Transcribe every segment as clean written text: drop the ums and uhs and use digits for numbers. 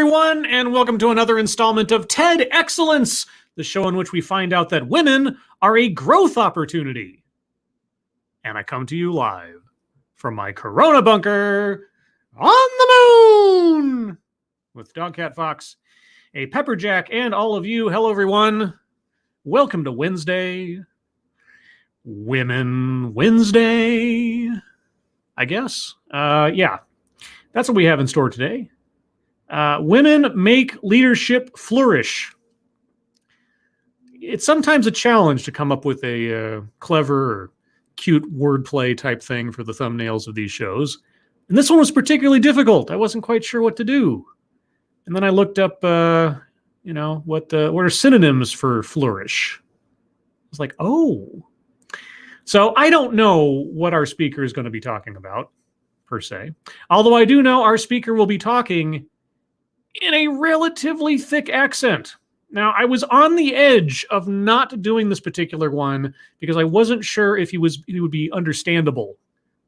everyone, and welcome to another installment of TEDXcellence, the show in which we find out that women are a growth opportunity. And I come to you live from my Corona bunker on the moon with Dogcat Fox, a Pepperjack, and all of you. Hello, everyone. Welcome to Wednesday. Women Wednesday, I guess. Yeah, that's what we have in store today. Women make leadership flourish. It's sometimes a challenge to come up with a clever or cute wordplay type thing for the thumbnails of these shows. And this one was particularly difficult. I wasn't quite sure what to do. And then I looked up, what are synonyms for flourish? I was like, oh. So I don't know what our speaker is going to be talking about, per se. Although I do know our speaker will be talking in a relatively thick accent. Now, I was on the edge of not doing this particular one because I wasn't sure if he would be understandable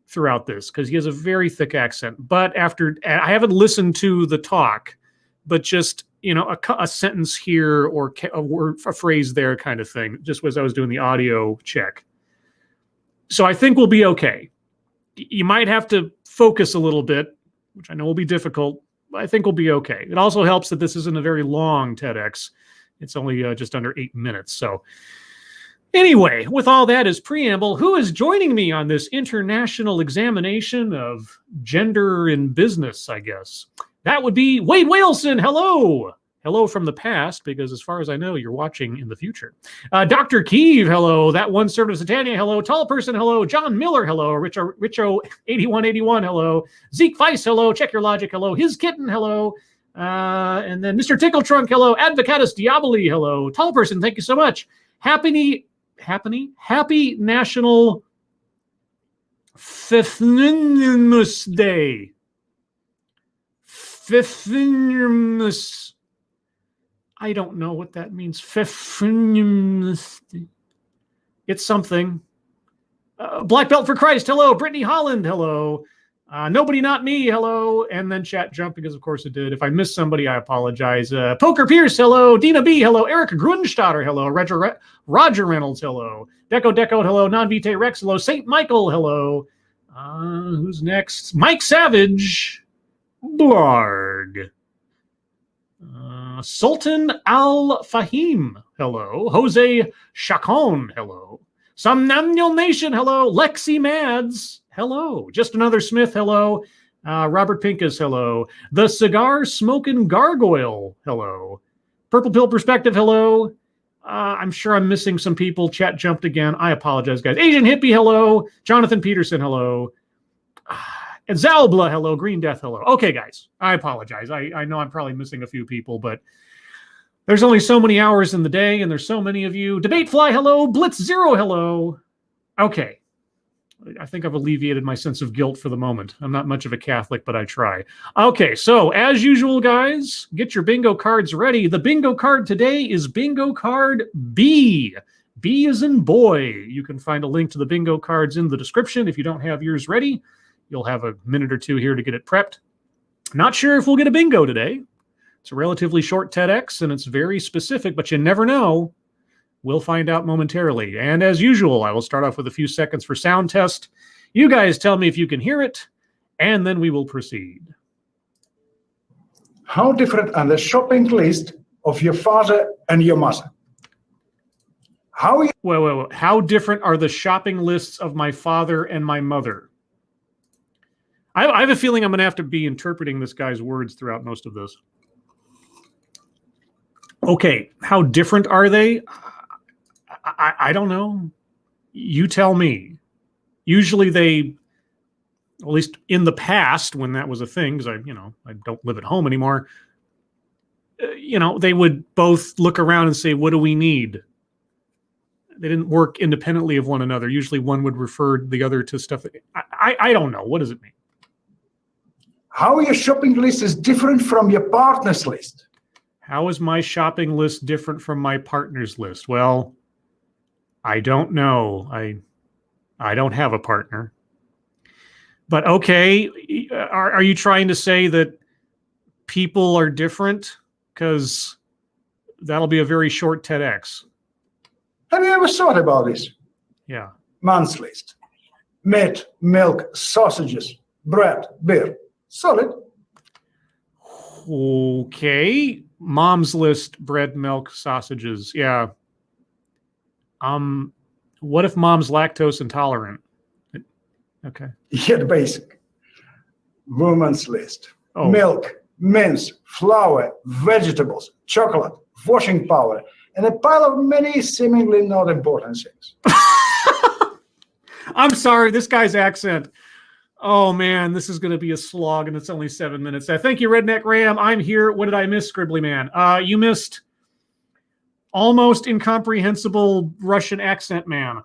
throughout this, because he has a very thick accent. But I haven't listened to the talk, but just, a sentence here or a phrase there kind of thing, just as I was doing the audio check. So I think we'll be okay. You might have to focus a little bit, which I know will be difficult. I think we'll be okay. It also helps that this isn't a very long TEDx. It's only just under 8 minutes. So anyway, with all that as preamble, who is joining me on this international examination of gender in business, I guess? That would be Wade Whalson. Hello. Hello from the past, because as far as I know, you're watching in the future. Dr. Keeve, hello. That one served of Satania, hello. Tall person, hello. John Miller, hello. Richo8181, hello. Zeke Weiss, hello. Check your logic, hello. His kitten, hello. And then Mr. Tickle Trunk, hello. Advocatus Diaboli, hello. Tall person, thank you so much. Happy National Fifthinimus Day. Fifthinimus. I don't know what that means. It's something. Black Belt for Christ, hello. Brittany Holland, hello. Nobody Not Me, hello. And then chat jumped, because of course it did. If I missed somebody, I apologize. Poker Pierce, hello. Dina B, hello. Eric Grunstatter, hello. Roger Reynolds, hello. Deco, hello. Non-Vitae Rex, hello. Saint Michael, hello. Who's next? Mike Savage. Blarg. Sultan Al-Fahim, hello. Jose Chacon, hello. Somnamnul Nation, hello. Lexi Mads, hello. Just Another Smith, hello. Robert Pincus, hello. The Cigar Smoking Gargoyle, hello. Purple Pill Perspective, hello. I'm sure I'm missing some people. Chat jumped again. I apologize, guys. Asian Hippie, hello. Jonathan Peterson, hello. And Zalbla, hello. Green Death, hello. Okay, guys, I apologize. I know I'm probably missing a few people, but there's only so many hours in the day, and there's so many of you. Debatefly, hello. Blitz Zero, hello. Okay. I think I've alleviated my sense of guilt for the moment. I'm not much of a Catholic, but I try. Okay, so as usual, guys, get your bingo cards ready. The bingo card today is bingo card B. B as in boy. You can find a link to the bingo cards in the description if you don't have yours ready. You'll have a minute or two here to get it prepped. Not sure if we'll get a bingo today. It's a relatively short TEDx, and it's very specific, but you never know. We'll find out momentarily. And as usual, I will start off with a few seconds for sound test. You guys tell me if you can hear it, and then we will proceed. How different are the shopping list of your father and your mother? Wait. How different are the shopping lists of my father and my mother? I have a feeling I'm going to have to be interpreting this guy's words throughout most of this. Okay, how different are they? I don't know. You tell me. Usually they, at least in the past when that was a thing, because I don't live at home anymore, they would both look around and say, what do we need? They didn't work independently of one another. Usually one would refer the other to stuff. I don't know. What does it mean? How your shopping list is different from your partner's list? How is my shopping list different from my partner's list? Well, I don't know. I don't have a partner. But okay, are you trying to say that people are different? Because that'll be a very short TEDx. Have you ever thought about this? Yeah. Man's list. Meat, milk, sausages, bread, beer. Solid. Okay. Mom's list, bread, milk, sausages. Yeah. What if mom's lactose intolerant? Okay. Yeah, the basic. Woman's list. Oh. Milk, mince, flour, vegetables, chocolate, washing powder, and a pile of many seemingly not important things. I'm sorry, this guy's accent. Oh man, this is going to be a slog, and it's only 7 minutes. Thank you, Redneck Ram. I'm here. What did I miss, Scribbly Man? You missed almost incomprehensible Russian accent man.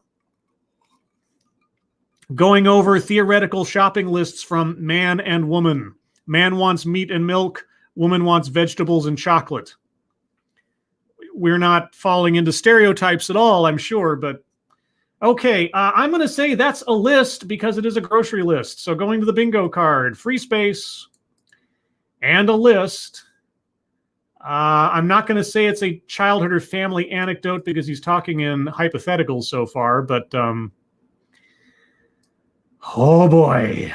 Going over theoretical shopping lists from man and woman. Man wants meat and milk. Woman wants vegetables and chocolate. We're not falling into stereotypes at all, I'm sure, but okay, I'm going to say that's a list because it is a grocery list. So going to the bingo card, free space, and a list. I'm not going to say it's a childhood or family anecdote because he's talking in hypotheticals so far, but oh boy.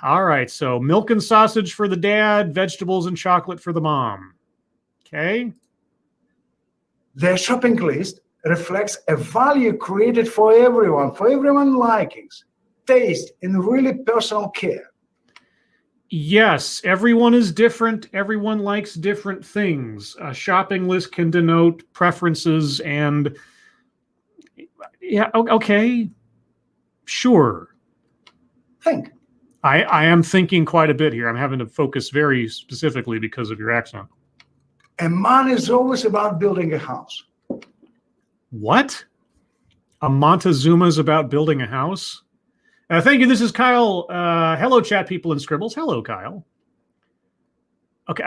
All right, so milk and sausage for the dad, vegetables and chocolate for the mom. Okay. Their shopping list reflects a value created for everyone's likings, taste, and really personal care. Yes, everyone is different. Everyone likes different things. A shopping list can denote preferences and yeah, okay, sure. Think. I am thinking quite a bit here. I'm having to focus very specifically because of your accent. A man is always about building a house. What? A Montezuma's about building a house? Thank you. This is Kyle. Hello, chat people and scribbles. Hello, Kyle. Okay,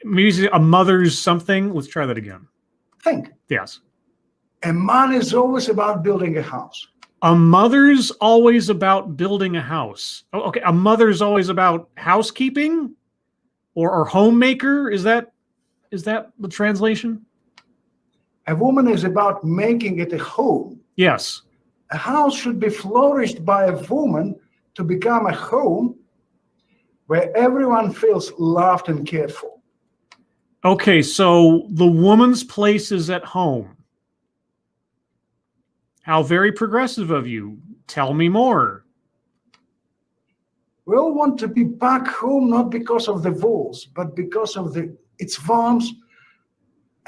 maybe a mother's something. Let's try that again. Think. Yes. A man is always about building a house. A mother's always about building a house. Oh, okay, a mother's always about housekeeping or homemaker. Is that the translation? A woman is about making it a home. Yes. A house should be flourished by a woman to become a home where everyone feels loved and cared for. Okay, so the woman's place is at home. How very progressive of you. Tell me more. We all want to be back home not because of the walls, but because of its warmth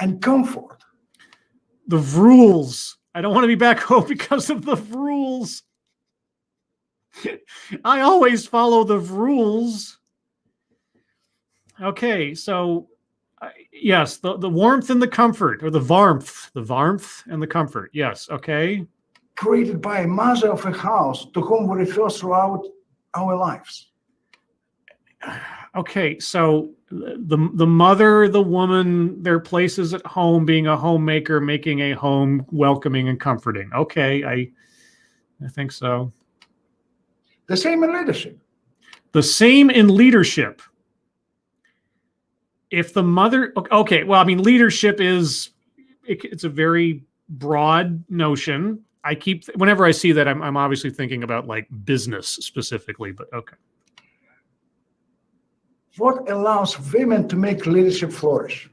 and comfort. The rules. I don't want to be back home because of the rules. I always follow the rules. Okay, so yes, the warmth and the comfort, or the warmth and the comfort. Yes, okay. Created by a mother of a house to whom we refer throughout our lives. Okay, so the mother, the woman, their places at home, being a homemaker, making a home welcoming and comforting. Okay, I think so. The same in leadership. The same in leadership. If the mother, okay, well, I mean, leadership is, it's a very broad notion. Whenever I see that, I'm obviously thinking about like business specifically, but okay. What allows women to make leadership flourish?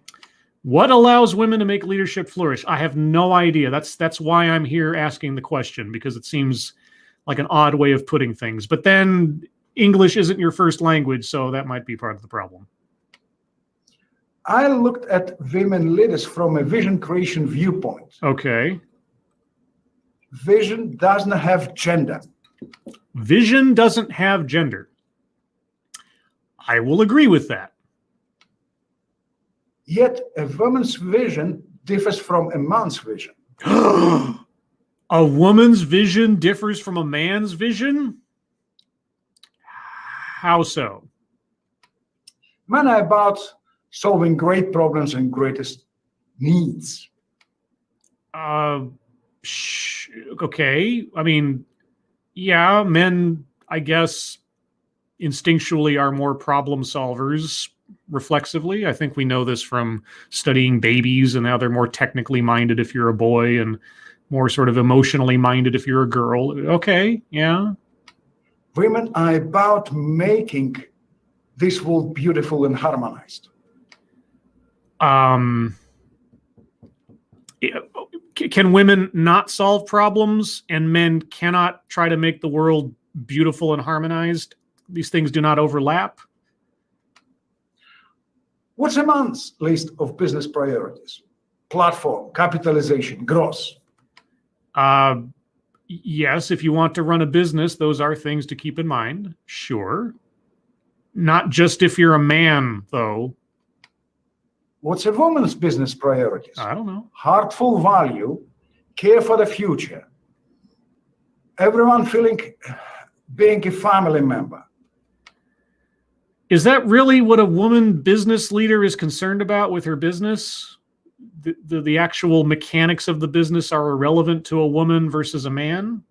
What allows women to make leadership flourish? I have no idea. That's why I'm here asking the question, because it seems like an odd way of putting things. But then English isn't your first language, so that might be part of the problem. I looked at women leaders from a vision creation viewpoint. Okay. Vision doesn't have gender. Vision doesn't have gender. I will agree with that. Yet a woman's vision differs from a man's vision. A woman's vision differs from a man's vision? How so? Men are about solving great problems and greatest needs. Okay. I mean, yeah, men, I guess, instinctually are more problem solvers. reflexively. I think we know this from studying babies and how they're more technically minded if you're a boy and more sort of emotionally minded if you're a girl. Okay, yeah. Women are about making this world beautiful and harmonized. Can women not solve problems and men cannot try to make the world beautiful and harmonized? These things do not overlap? What's a man's list of business priorities? Platform, capitalization, growth. Yes, if you want to run a business, those are things to keep in mind. Sure. Not just if you're a man, though. What's a woman's business priorities? I don't know. Heartful value, care for the future. Everyone feeling being a family member. Is that really what a woman business leader is concerned about with her business? The actual mechanics of the business are irrelevant to a woman versus a man?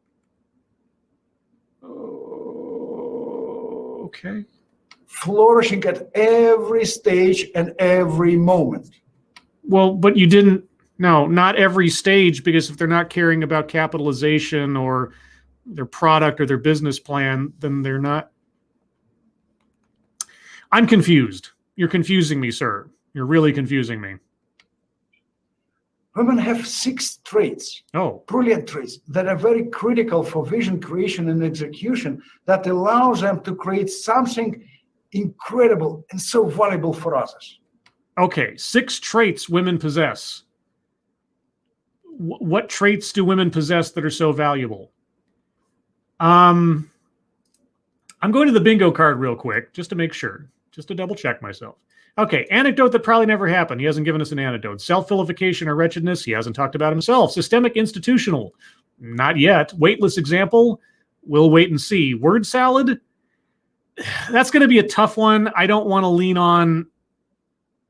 Okay. Flourishing at every stage and every moment. Well, but you didn't, no, not every stage, because if they're not caring about capitalization or their product or their business plan, then they're not. I'm confused. You're confusing me, sir. You're really confusing me. Women have 6 traits, brilliant traits, that are very critical for vision creation and execution that allows them to create something incredible and so valuable for others. Okay, 6 traits women possess. What traits do women possess that are so valuable? I'm going to the bingo card real quick, just to make sure, just to double check myself. Okay, anecdote that probably never happened. He hasn't given us an anecdote. Self-vilification or wretchedness, he hasn't talked about himself. Systemic institutional, not yet. Weightless example, we'll wait and see. Word salad, that's going to be a tough one. I don't want to lean on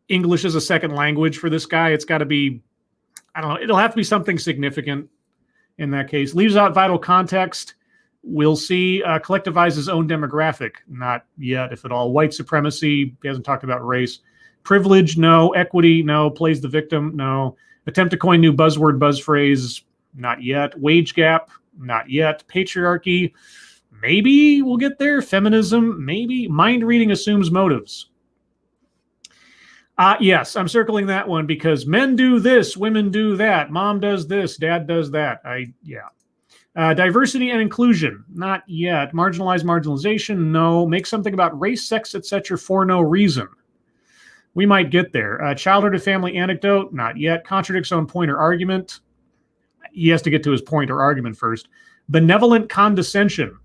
English as a second language for this guy. It's got to be, I don't know, it'll have to be something significant in that case. Leaves out vital context. We'll see. Collectivize his own demographic. Not yet, if at all. White supremacy. He hasn't talked about race. Privilege, no. Equity, no. Plays the victim, no. Attempt to coin new buzzword, buzz phrase, not yet. Wage gap, not yet. Patriarchy, maybe we'll get there. Feminism, maybe. Mind reading assumes motives. Yes, I'm circling that one because men do this, women do that. Mom does this, dad does that. Yeah. Diversity and inclusion, not yet. Marginalize marginalization, no. Make something about race, sex, etc. for no reason. We might get there. Childhood or family anecdote, not yet. Contradicts own point or argument. He has to get to his point or argument first. Benevolent condescension.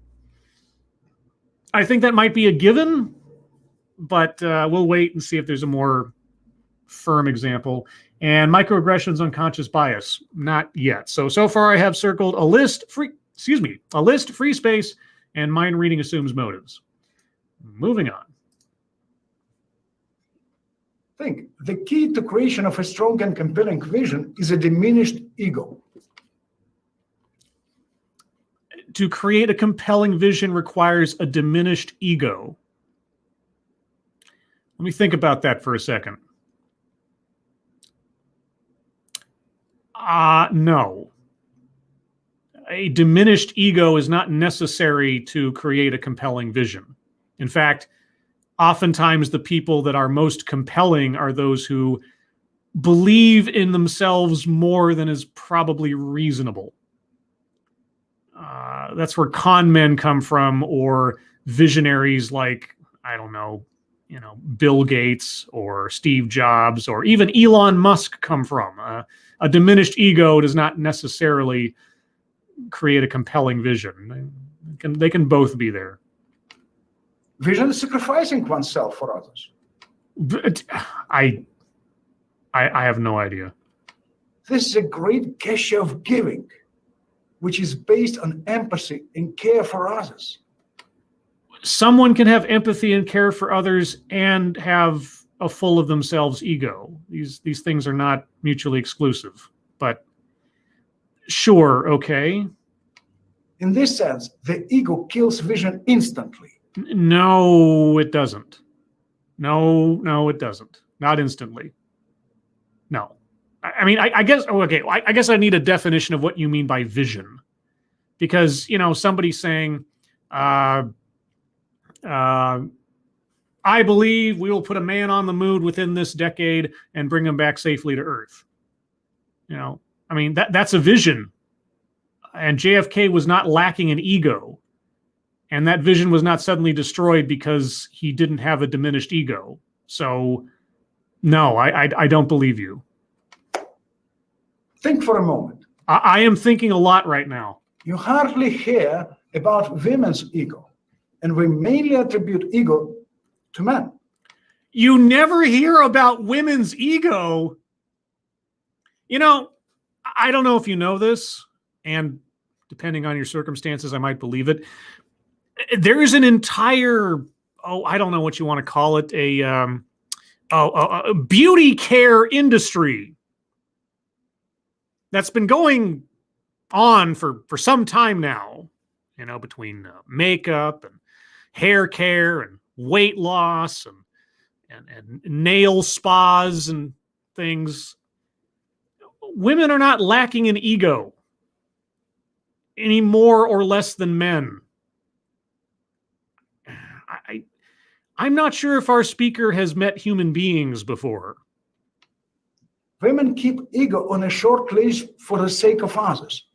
I think that might be a given, but we'll wait and see if there's a more firm example. And microaggressions, unconscious bias, not yet. So far I have circled a list, free space, and mind reading assumes motives. Moving on. Think the key to creation of a strong and compelling vision is a diminished ego. To create a compelling vision requires a diminished ego. Let me think about that for a second. No. A diminished ego is not necessary to create a compelling vision. In fact, oftentimes the people that are most compelling are those who believe in themselves more than is probably reasonable. That's where con men come from, or visionaries like, I don't know, Bill Gates or Steve Jobs or even Elon Musk come from. A diminished ego does not necessarily create a compelling vision. They can both be there. Vision is sacrificing oneself for others. But I have no idea. This is a great gesture of giving, which is based on empathy and care for others. Someone can have empathy and care for others and have a full of themselves ego. These things are not mutually exclusive, but sure, okay. In this sense, the ego kills vision instantly. No, it doesn't. No, it doesn't. Not instantly. No. I mean, I guess, okay, I guess I need a definition of what you mean by vision. Because, somebody saying, I believe we will put a man on the moon within this decade and bring him back safely to Earth. I mean, that's a vision. And JFK was not lacking an ego. And that vision was not suddenly destroyed because he didn't have a diminished ego. So, no, I don't believe you. Think for a moment. I am thinking a lot right now. You hardly hear about women's ego. And we mainly attribute ego to men. You never hear about women's ego. I don't know if you know this, and depending on your circumstances, I might believe it. There is an entire, I don't know what you want to call it, a beauty care industry that's been going on for some time now, between makeup and hair care and weight loss and nail spas and things. Women are not lacking in ego any more or less than men. I'm not sure if our speaker has met human beings before. Women keep ego on a short leash for the sake of others.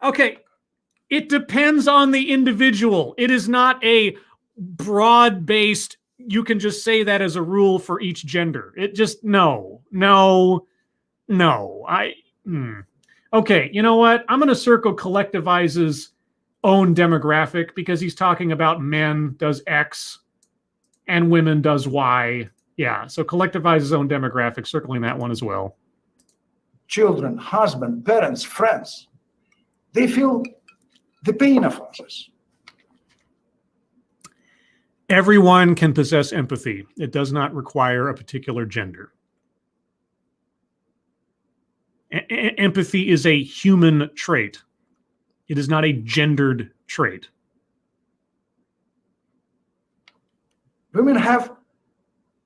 Okay, it depends on the individual. It is not a broad-based, you can just say that as a rule for each gender. It just, no. Okay, you know what? I'm going to circle collectivizes own demographic because he's talking about men does X and women does Y. Yeah, so collectivize his own demographic, circling that one as well. Children, husband, parents, friends, they feel the pain of others. Everyone can possess empathy. It does not require a particular gender. Empathy is a human trait. It is not a gendered trait. Women have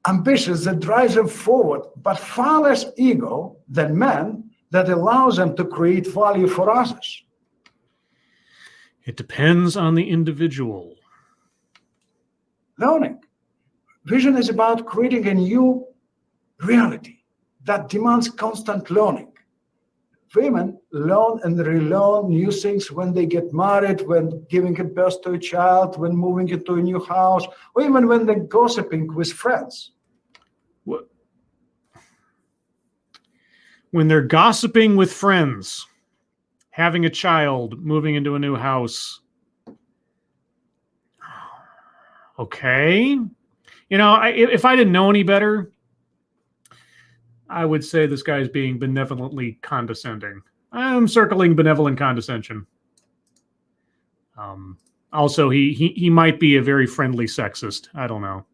ambitions that drive them forward, but far less ego than men that allows them to create value for others. It depends on the individual. Learning. Vision is about creating a new reality that demands constant learning. Women learn and relearn new things when they get married, when giving a birth to a child, when moving into a new house, or even when they're gossiping with friends. When they're gossiping with friends, having a child, moving into a new house. Okay. If I didn't know any better, I would say this guy's being benevolently condescending. I'm circling benevolent condescension. Also, he might be a very friendly sexist. I don't know.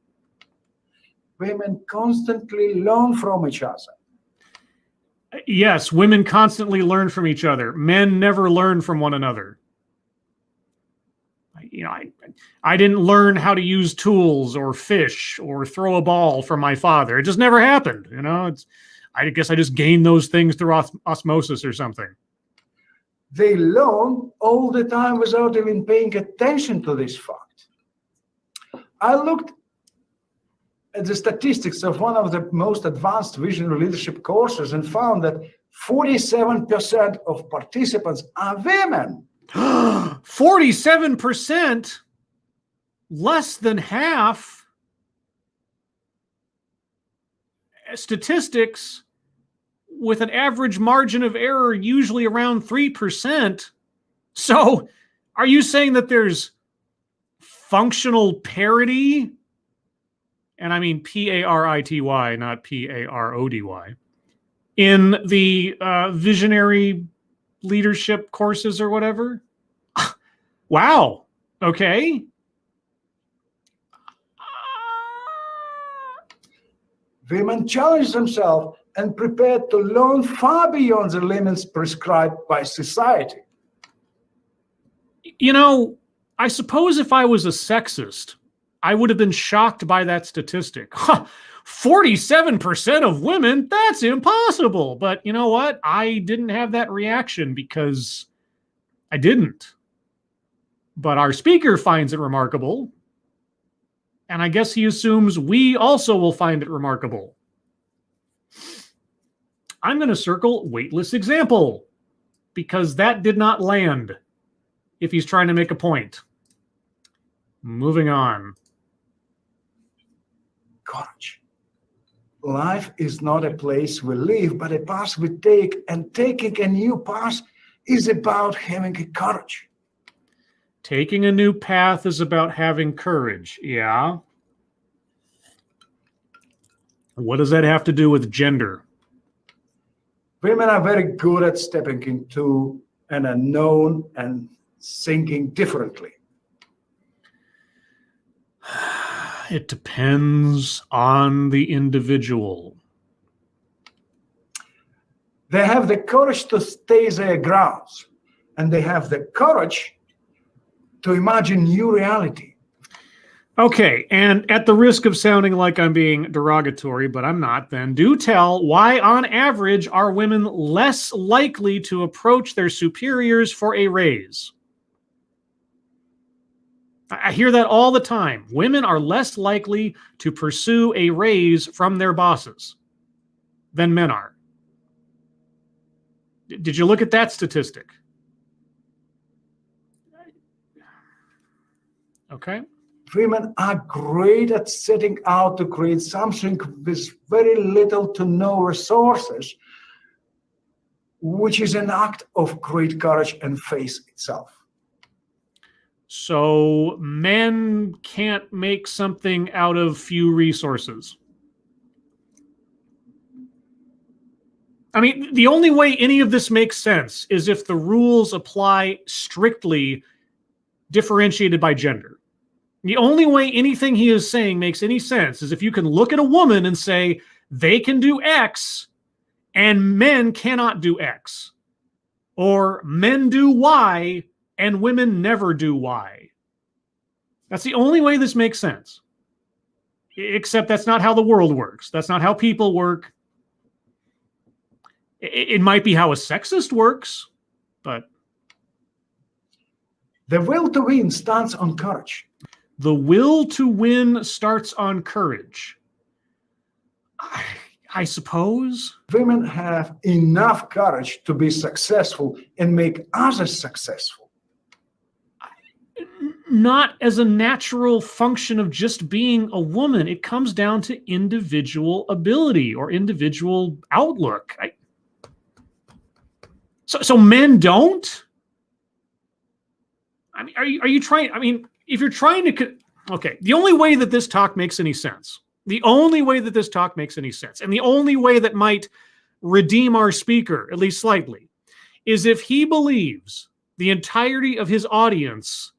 Women constantly learn from each other. Yes, women constantly learn from each other. Men never learn from one another. I didn't learn how to use tools or fish or throw a ball from my father. It just never happened. I guess I just gained those things through osmosis or something. They learn all the time without even paying attention to this fact. I looked at the statistics of one of the most advanced visionary leadership courses and found that 47% of participants are women. 47%? Less than half? Statistics with an average margin of error usually around 3%. So are you saying that there's functional parity? And I mean parity, not parody, in the visionary leadership courses or whatever? Wow. Okay. Women challenge themselves and prepare to learn far beyond the limits prescribed by society. I suppose if I was a sexist, I would have been shocked by that statistic. 47% of women, that's impossible. But you know what? I didn't have that reaction because I didn't. But our speaker finds it remarkable. And I guess he assumes we also will find it remarkable. I'm going to circle weightless example because that did not land if he's trying to make a point. Moving on. Courage. Life is not a place we live, but a path we take, and taking a new path is about having courage. Taking a new path is about having courage. Yeah. What does that have to do with gender? Women are very good at stepping into an unknown and thinking differently. It depends on the individual. They have the courage to stay their grounds, and they have the courage to imagine new reality. Okay, and at the risk of sounding like I'm being derogatory, but I'm not, then do tell why, on average, are women less likely to approach their superiors for a raise? I hear that all the time. Women are less likely to pursue a raise from their bosses than men are. Did you look at that statistic? Okay. Women are great at setting out to create something with very little to no resources, which is an act of great courage and faith itself. So men can't make something out of few resources. I mean, the only way any of this makes sense is if the rules apply strictly differentiated by gender. The only way anything he is saying makes any sense is if you can look at a woman and say they can do X and men cannot do X, or men do Y and women never do Y. That's the only way this makes sense. Except that's not how the world works. That's not how people work. It might be how a sexist works, but... The will to win stands on courage. The will to win starts on courage. I suppose. Women have enough courage to be successful and make others successful. Not as a natural function of just being a woman. It comes down to individual ability or individual outlook. So men don't? I mean, are you trying? I mean, if you're trying to, okay, the only way that this talk makes any sense, and the only way that might redeem our speaker, at least slightly, is if he believes the entirety of his audience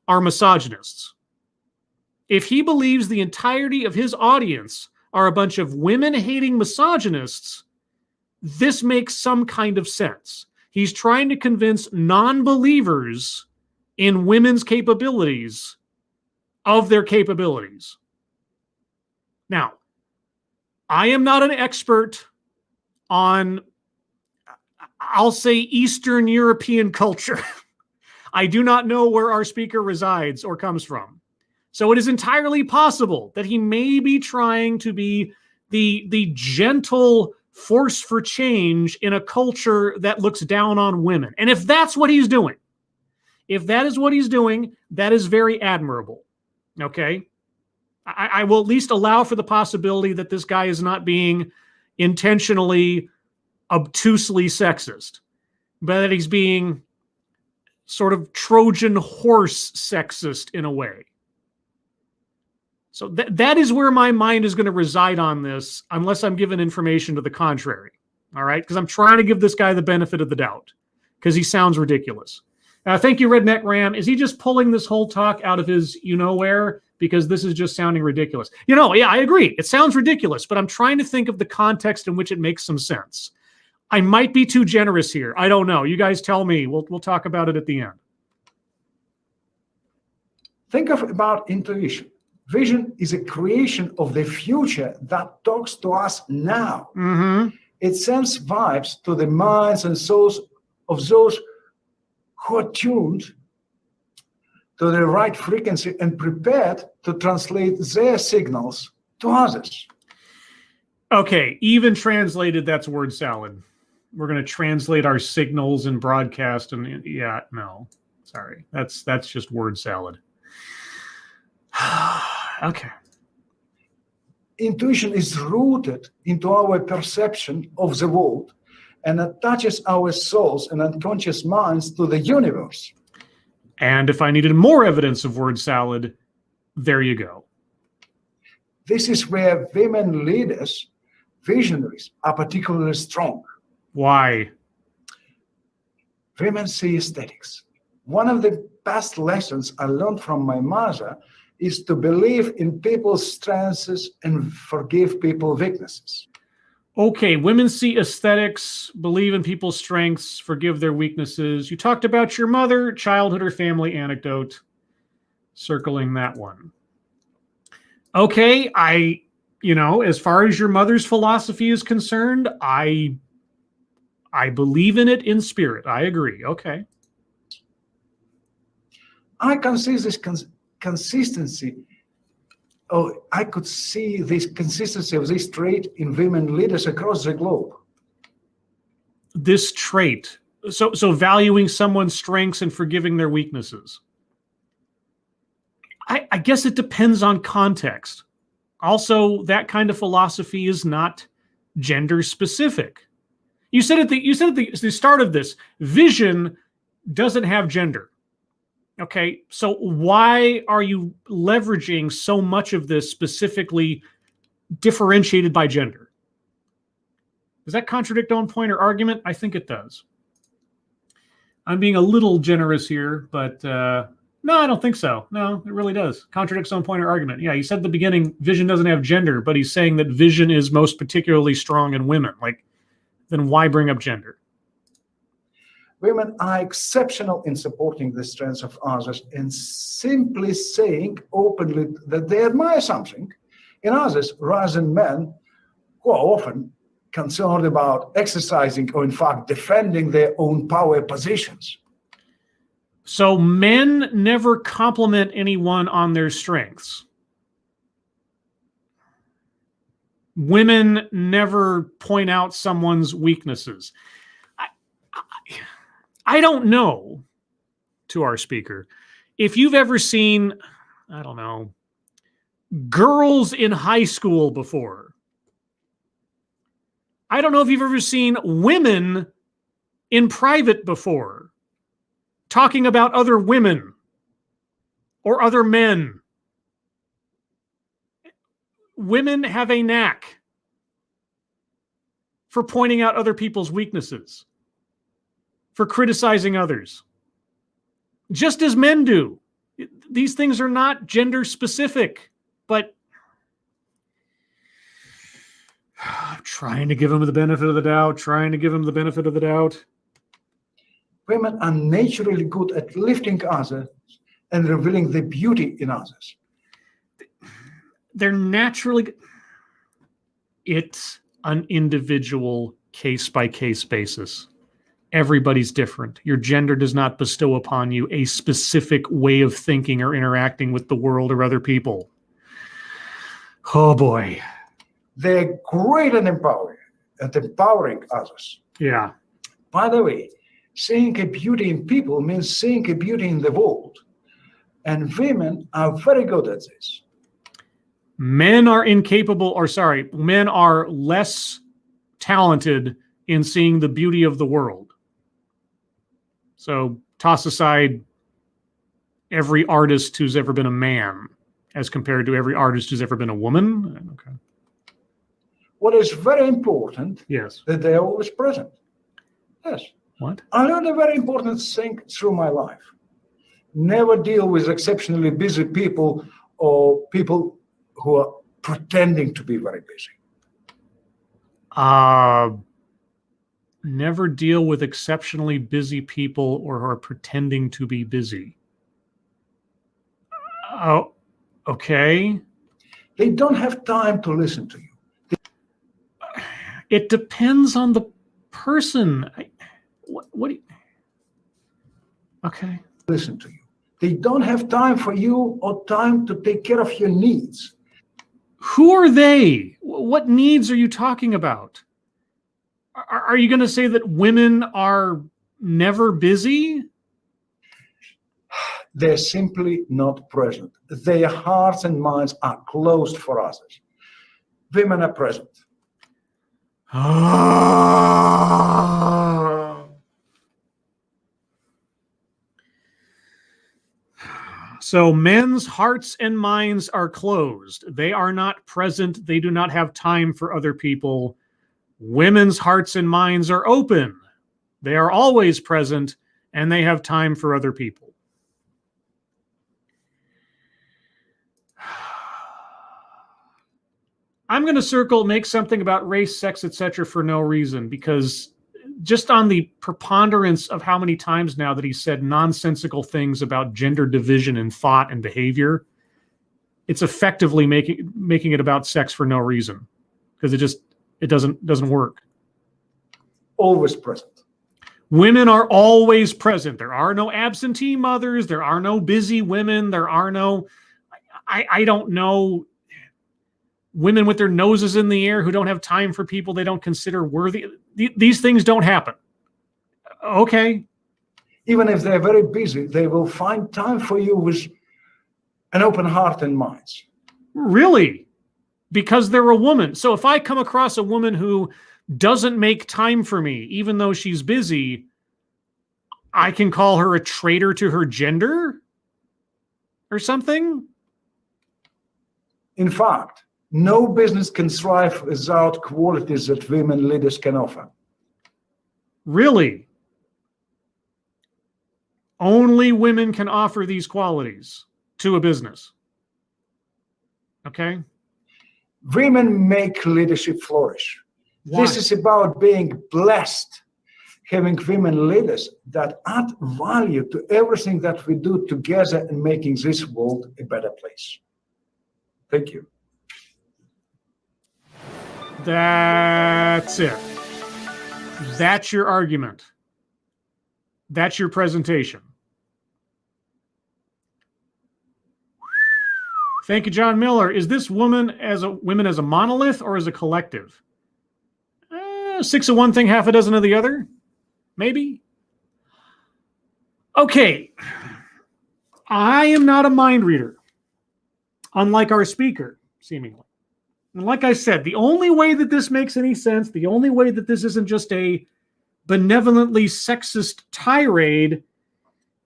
are misogynists. If he believes the entirety of his audience are a bunch of women-hating misogynists, this makes some kind of sense. He's trying to convince non-believers in women's capabilities of their capabilities. Now, I am not an expert on, I'll say, Eastern European culture. I do not know where our speaker resides or comes from. So it is entirely possible that he may be trying to be the gentle force for change in a culture that looks down on women. And if that's what he's doing, if that is what he's doing, that is very admirable. Okay? I will at least allow for the possibility that this guy is not being intentionally obtusely sexist, but that he's being sort of Trojan horse sexist in a way. So that is where my mind is going to reside on this, unless I'm given information to the contrary. All right? Because I'm trying to give this guy the benefit of the doubt, because he sounds ridiculous. Thank you, Redneck Ram. Is he just pulling this whole talk out of his you-know-where? Because this is just sounding ridiculous. You know, yeah, I agree. It sounds ridiculous, but I'm trying to think of the context in which it makes some sense. I might be too generous here. I don't know. You guys tell me. We'll talk about it at the end. Think about intuition. Vision is a creation of the future that talks to us now. Mm-hmm. It sends vibes to the minds and souls of those who are tuned to the right frequency and prepared to translate their signals to others. Okay, even translated, that's word salad. We're going to translate our signals and broadcast, and yeah, no, sorry, that's just word salad. Okay. Intuition is rooted into our perception of the world and attaches our souls and unconscious minds to the universe. And if I needed more evidence of word salad, there you go. This is where women leaders, visionaries, are particularly strong. Why? Women see aesthetics. One of the best lessons I learned from my mother is to believe in people's strengths and forgive people's weaknesses. Okay, women see aesthetics, believe in people's strengths, forgive their weaknesses. You talked about your mother, childhood or family anecdote. Circling that one. Okay, as far as your mother's philosophy is concerned, I believe in it in spirit. I agree. Okay. I can see this consistency. Oh, I could see this consistency of this trait in women leaders across the globe. This trait, so valuing someone's strengths and forgiving their weaknesses. I guess it depends on context. Also, that kind of philosophy is not gender specific. You said at the start of this, vision doesn't have gender. Okay, so why are you leveraging so much of this specifically differentiated by gender? Does that contradict own point or argument? I think it does. I'm being a little generous here, but no, I don't think so. No, it really does. Contradicts own point or argument. Yeah, he said at the beginning, vision doesn't have gender, but he's saying that vision is most particularly strong in women. Like, then why bring up gender? Women are exceptional in supporting the strengths of others and simply saying openly that they admire something in others, rather than men who are often concerned about exercising or, in fact, defending their own power positions. So men never compliment anyone on their strengths. Women never point out someone's weaknesses. I don't know, to our speaker, if you've ever seen, I don't know, girls in high school before. I don't know if you've ever seen women in private before talking about other women or other men. Women have a knack for pointing out other people's weaknesses, for criticizing others, just as men do. These things are not gender specific, but I'm trying to give them the benefit of the doubt, Women are naturally good at lifting others and revealing the beauty in others. They're naturally, it's an individual case-by-case basis. Everybody's different. Your gender does not bestow upon you a specific way of thinking or interacting with the world or other people. Oh boy. They're great at empowering others. Yeah. By the way, seeing a beauty in people means seeing a beauty in the world. And women are very good at this. Men are men are less talented in seeing the beauty of the world. So toss aside every artist who's ever been a man as compared to every artist who's ever been a woman. Okay. What is very important, yes, that they are always present. Yes. What? I learned a very important thing through my life. Never deal with exceptionally busy people or people who are pretending to be very busy. Never deal with exceptionally busy people or who are pretending to be busy. Oh, okay. They don't have time to listen to you. It depends on the person. What do you... Okay. Listen to you. They don't have time for you or time to take care of your needs. Who are they? What needs are you talking about? Are you going to say that women are never busy? They're simply not present. Their hearts and minds are closed for others. Women are present. So men's hearts and minds are closed. They are not present. They do not have time for other people. Women's hearts and minds are open. They are always present, and they have time for other people. I'm going to circle, make something about race, sex, etc. for no reason, because just on the preponderance of how many times now that he said nonsensical things about gender division in thought and behavior, it's effectively making it about sex for no reason, because it doesn't work. Always present. Women are always present. There are no absentee mothers. There are no busy women. There are no, I don't know, women with their noses in the air who don't have time for people they don't consider worthy. These things don't happen. Okay. Even if they're very busy, they will find time for you with an open heart and minds. Really? Because they're a woman. So if I come across a woman who doesn't make time for me, even though she's busy, I can call her a traitor to her gender or something? In fact, no business can thrive without qualities that women leaders can offer. Really? Only women can offer these qualities to a business. Okay? Women make leadership flourish. Why? This is about being blessed, having women leaders that add value to everything that we do together and making this world a better place. Thank you. That's it. That's your argument. That's your presentation. Thank you, John Miller. Is this women as a monolith or as a collective? 6 of one thing, half a dozen of the other? Maybe. Okay. I am not a mind reader, unlike our speaker, seemingly. And like I said, the only way that this makes any sense, the only way that this isn't just a benevolently sexist tirade,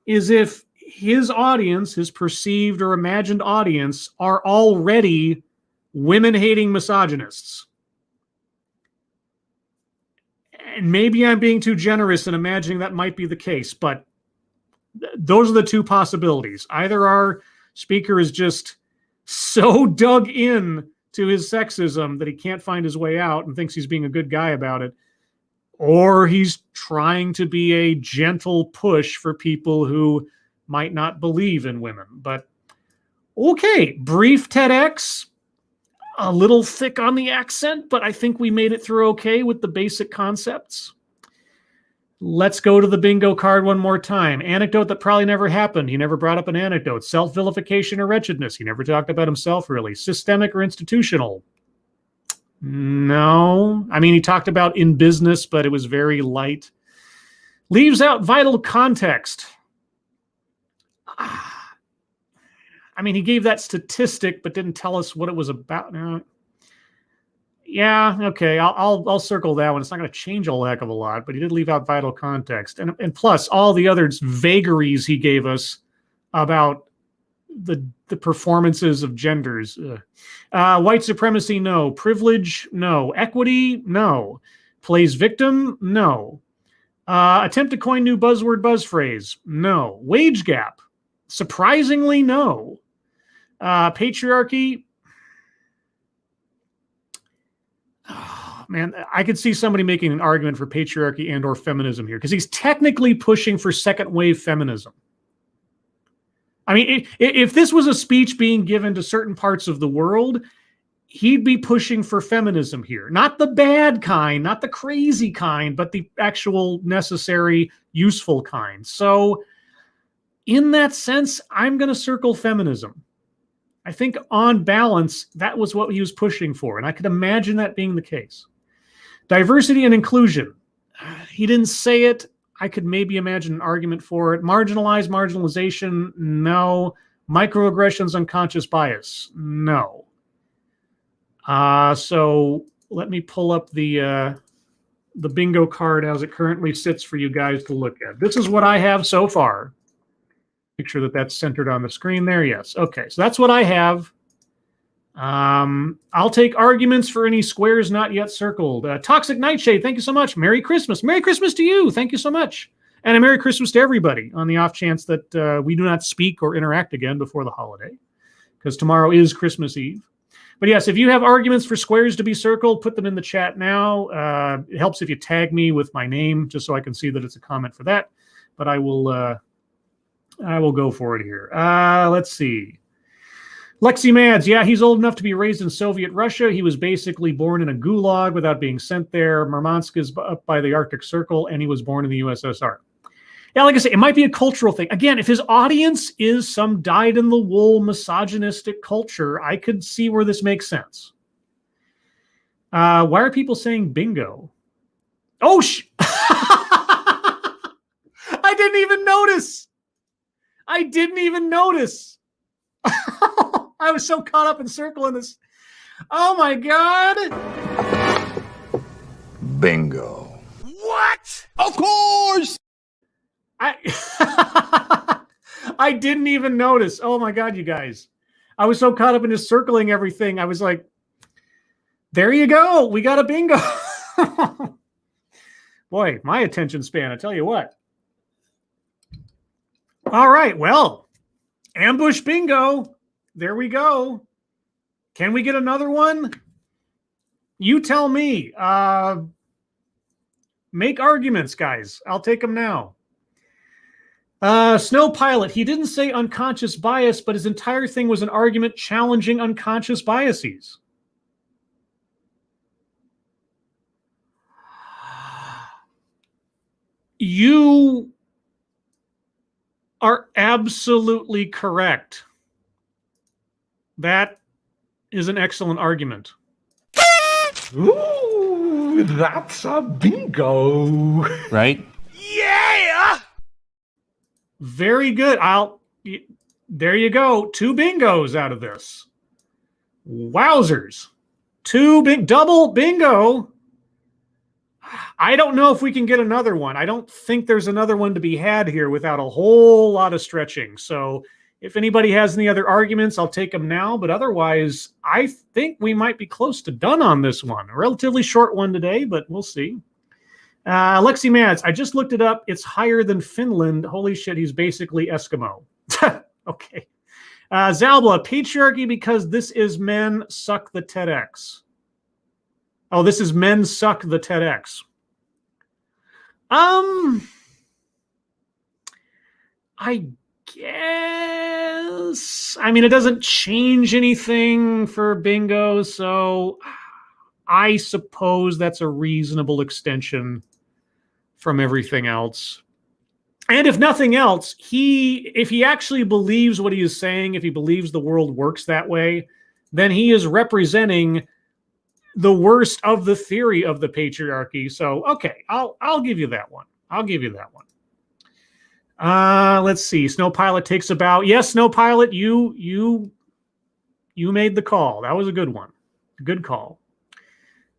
is if his audience, his perceived or imagined audience, are already women-hating misogynists. And maybe I'm being too generous in imagining that might be the case, but those are the two possibilities. Either our speaker is just so dug in to his sexism that he can't find his way out and thinks he's being a good guy about it, or he's trying to be a gentle push for people who might not believe in women. But okay, brief TEDx, a little thick on the accent, but I think we made it through okay with the basic concepts. Let's go to the bingo card one more time. Anecdote that probably never happened. He never brought up an anecdote. Self-vilification or wretchedness. He never talked about himself, really. Systemic or institutional? No. I mean, he talked about in business, but it was very light. Leaves out vital context. I mean, he gave that statistic, but didn't tell us what it was about. Yeah, okay, I'll circle that one. It's not going to change a whole heck of a lot, but he did leave out vital context. And plus, all the other vagaries he gave us about the performances of genders. White supremacy, no. Privilege, no. Equity, no. Plays victim, no. Attempt to coin new buzzword, buzz phrase, no. Wage gap, surprisingly, no. Patriarchy, oh, man, I could see somebody making an argument for patriarchy and or feminism here, because he's technically pushing for second wave feminism. I mean, if this was a speech being given to certain parts of the world, he'd be pushing for feminism here. Not the bad kind, not the crazy kind, but the actual necessary, useful kind. So in that sense, I'm going to circle feminism. I think on balance, that was what he was pushing for. And I could imagine that being the case. Diversity and inclusion. He didn't say it. I could maybe imagine an argument for it. Marginalization, no. Microaggressions, unconscious bias, no. So let me pull up the bingo card as it currently sits for you guys to look at. This is what I have so far. Make sure that that's centered on the screen there. Yes. Okay. So that's what I have. I'll take arguments for any squares not yet circled. Toxic Nightshade, thank you so much. Merry Christmas. Merry Christmas to you. Thank you so much. And a Merry Christmas to everybody on the off chance that we do not speak or interact again before the holiday, because tomorrow is Christmas Eve. But yes, if you have arguments for squares to be circled, put them in the chat now. It helps if you tag me with my name, just so I can see that it's a comment for that. But I will go for it here. Let's see. Lexi Mads, yeah, he's old enough to be raised in Soviet Russia. He was basically born in a gulag without being sent there. Murmansk is up by the Arctic Circle, and he was born in the USSR. Yeah, like I say, it might be a cultural thing. Again, if his audience is some dyed-in-the-wool misogynistic culture, I could see where this makes sense. Why are people saying bingo? Oh, I didn't even notice. I didn't even notice. I was so caught up in circling this. Oh my God. Bingo. What? Of course. I didn't even notice. Oh my God, you guys. I was so caught up in just circling everything. I was like, there you go. We got a bingo. Boy, my attention span, I tell you what. All right, well, ambush bingo. There we go. Can we get another one? You tell me. Make arguments, guys. I'll take them now. Snow Pilot. He didn't say unconscious bias, but his entire thing was an argument challenging unconscious biases. You are absolutely correct. That is an excellent argument. Ooh, that's a bingo. Right? Yeah! Very good. There you go. 2 bingos out of this. Wowzers. 2 double bingo. I don't know if we can get another one. I don't think there's another one to be had here without a whole lot of stretching. So if anybody has any other arguments, I'll take them now. But otherwise, I think we might be close to done on this one. A relatively short one today, but we'll see. Lexi Mads, I just looked it up. It's higher than Finland. Holy shit, he's basically Eskimo. Okay. Zalbla, patriarchy because this is men suck the TEDx. Oh, this is men suck the TEDx. I guess. I mean, it doesn't change anything for bingo, so I suppose that's a reasonable extension from everything else. And if nothing else, if he actually believes what he is saying, if he believes the world works that way, then he is representing the worst of the theory of the patriarchy. So, okay, I'll give you that one. I'll give you that one. Let's see. Snow Pilot takes a bow. Yes, Snow Pilot, you made the call. That was a good one. Good call.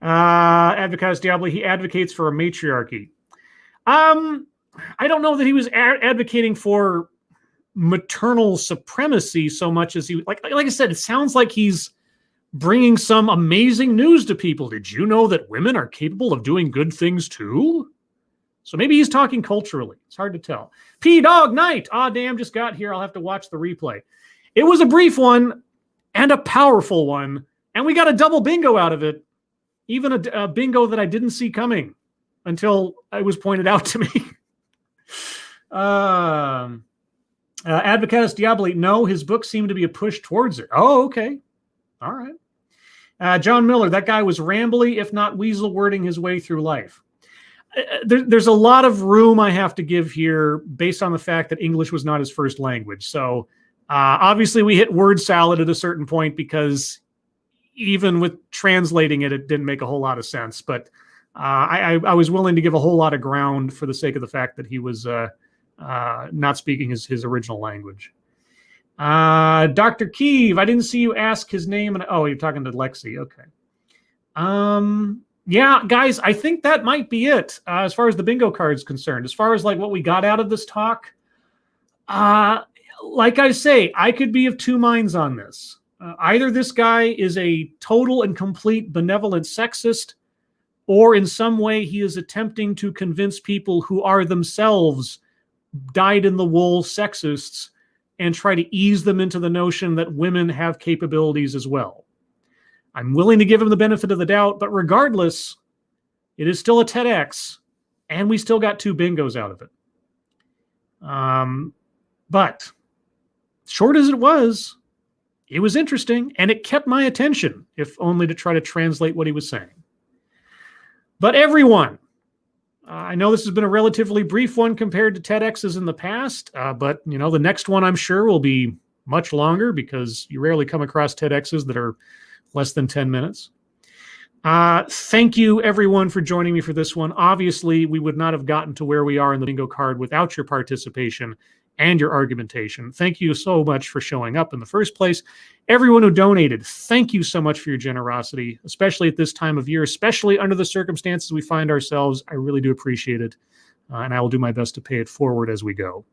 Advocates Diablo, he advocates for a matriarchy. I don't know that he was advocating for maternal supremacy so much as he, like I said, it sounds like he's bringing some amazing news to people. Did you know that women are capable of doing good things too? So maybe he's talking culturally. It's hard to tell. P-Dog Night. Damn, just got here. I'll have to watch the replay. It was a brief one and a powerful one, and we got a double bingo out of it. Even a bingo that I didn't see coming until it was pointed out to me. Advocatus Diaboli, no, his books seem to be a push towards it. Oh, okay. All right. John Miller, that guy was rambly, if not weasel wording his way through life. There's a lot of room I have to give here based on the fact that English was not his first language. So obviously we hit word salad at a certain point because even with translating it, it didn't make a whole lot of sense. But I was willing to give a whole lot of ground for the sake of the fact that he was not speaking his original language. Dr. Keeve, I didn't see you ask his name. Oh, you're talking to Lexi. Okay. Yeah, guys, I think that might be it as far as the bingo card is concerned. As far as like what we got out of this talk, like I say, I could be of two minds on this. Either this guy is a total and complete benevolent sexist, or in some way he is attempting to convince people who are themselves dyed-in-the-wool sexists and try to ease them into the notion that women have capabilities as well. I'm willing to give him the benefit of the doubt, but regardless, it is still a TEDx, and we still got 2 bingos out of it. But short as it was interesting, and it kept my attention, if only to try to translate what he was saying. But everyone, I know this has been a relatively brief one compared to TEDx's in the past, but you know, the next one I'm sure will be much longer because you rarely come across TEDx's that are less than 10 minutes. Thank you everyone for joining me for this one. Obviously, we would not have gotten to where we are in the bingo card without your participation and your argumentation. Thank you so much for showing up in the first place. Everyone who donated, thank you so much for your generosity, especially at this time of year, especially under the circumstances we find ourselves. I really do appreciate it, and I will do my best to pay it forward as we go.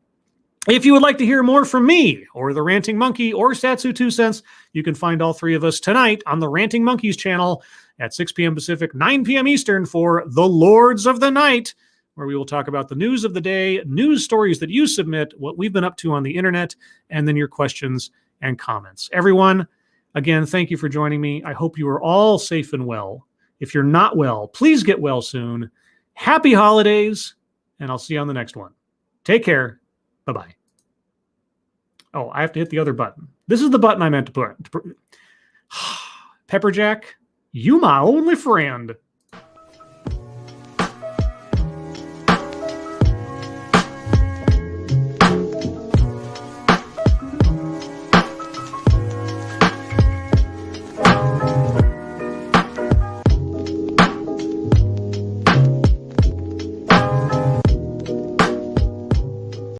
If you would like to hear more from me, or the Ranting Monkey, or Satsu 2 Cents, you can find all 3 of us tonight on the Ranting Monkeys channel at 6 p.m. Pacific, 9 p.m. Eastern for The Lords of the Night, where we will talk about the news of the day, news stories that you submit, what we've been up to on the internet, and then your questions and comments. Everyone, again, thank you for joining me. I hope you are all safe and well. If you're not well, please get well soon. Happy holidays, and I'll see you on the next one. Take care. Bye-bye. Oh, I have to hit the other button. This is the button I meant to put. Pepperjack, you my only friend.